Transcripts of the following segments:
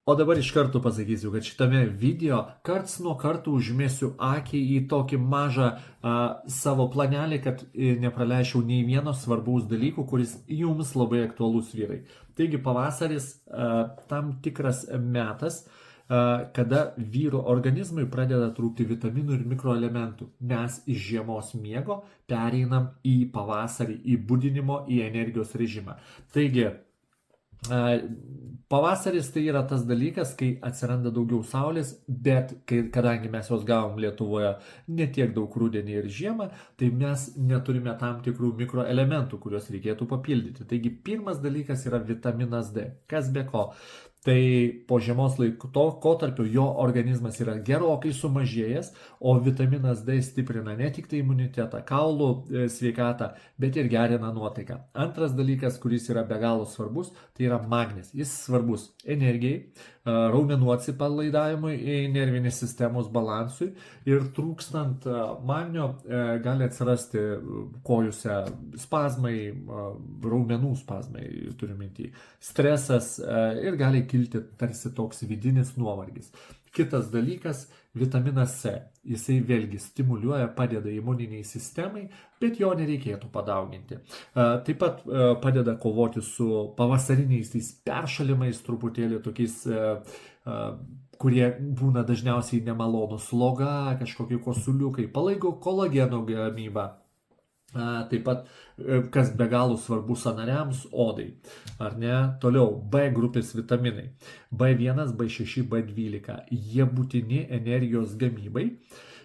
O dabar iš karto pasakysiu, kad šitame video karts nuo karto užmėsiu akį į tokį mažą savo planelį, kad nepraleičiau nei vieno svarbaus dalyko, kuris jums labai aktualus, vyrai. Taigi pavasaris tam tikras metas, kada vyro organizmui pradeda trūkti vitaminų ir mikroelementų. Mes iš žiemos miego pereinam į pavasarį, į budinimo, į energijos režimą. Taigi, pavasaris tai yra tas dalykas, kai atsiranda daugiau saulės, bet kadangi mes jos gavom Lietuvoje ne tiek daug rudenį ir žiemą, tai mes neturime tam tikrų mikroelementų, kuriuos reikėtų papildyti. Taigi pirmas dalykas yra vitaminas D. Kas be ko? Tai po žiemos laikotarpio jo organizmas yra gerokai sumažėjęs, o vitaminas D stiprina ne tik tai imunitetą, kaulų sveikatą, bet ir gerina nuotaiką. Antras dalykas, kuris yra be galo svarbus, tai yra magnis. Jis svarbus energijai, raumenų atsipalaidavimui, nervinės sistemos balansui, ir trūkstant magnio gali atsirasti kojose spazmai, raumenų spazmai, turiu minty, stresas ir gali kilti tarsi toks vidinis nuovargis. Kitas dalykas - vitaminas C. Jisai vėlgi stimuliuoja, padeda imuniniai sistemai, bet jo nereikėtų padauginti. Taip pat padeda kovoti su pavasariniais tais peršalimais, truputėlį tokiais, kurie būna dažniausiai nemalonus, sloga, kažkokie kosuliukai, palaiko kolageno gamybą. Taip pat, kas be galo svarbu sąnariams, odai. Ar ne? Toliau, B grupės vitaminai. B1, B6, B12. Jie būtini energijos gamybai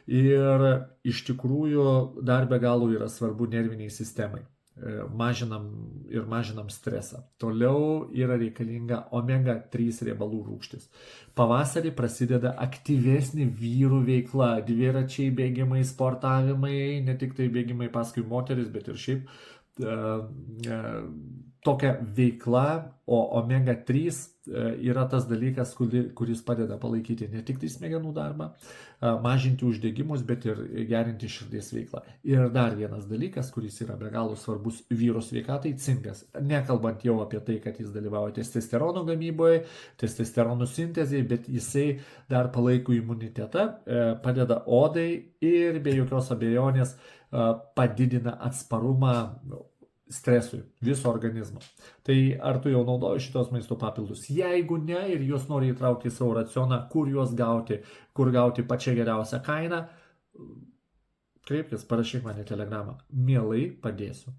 ir iš tikrųjų dar be galo yra svarbu nerviniai sistemai. Mažinam stresą. Toliau yra reikalinga omega-3 riebalų rūgštis. Pavasarį prasideda aktyvesnė vyrų veikla, dviračiai, bėgimai, sportavimai, ne tik tai bėgimai paskui moteris, bet ir šiaip tokia veikla, o omega-3 yra tas dalykas, kuris padeda palaikyti ne tik tai smegenų darbą, mažinti uždegimus, bet ir gerinti širdies veiklą. Ir dar vienas dalykas, kuris yra be galo svarbus vyro sveikatai - cinkas. Nekalbant jau apie tai, kad jis dalyvauja testosterono gamyboje, testosteronų sintezėje, bet jisai dar palaiko imunitetą, padeda odai ir be jokios abejonės padidina atsparumą stresui viso organizmo. Tai ar tu jau naudoji šitos maisto papildus? Jeigu ne ir juos nori įtraukti į savo racioną, kur juos gauti, kur gauti pačią geriausią kainą, kreipkis, parašyk man į Telegramą. Mielai padėsiu.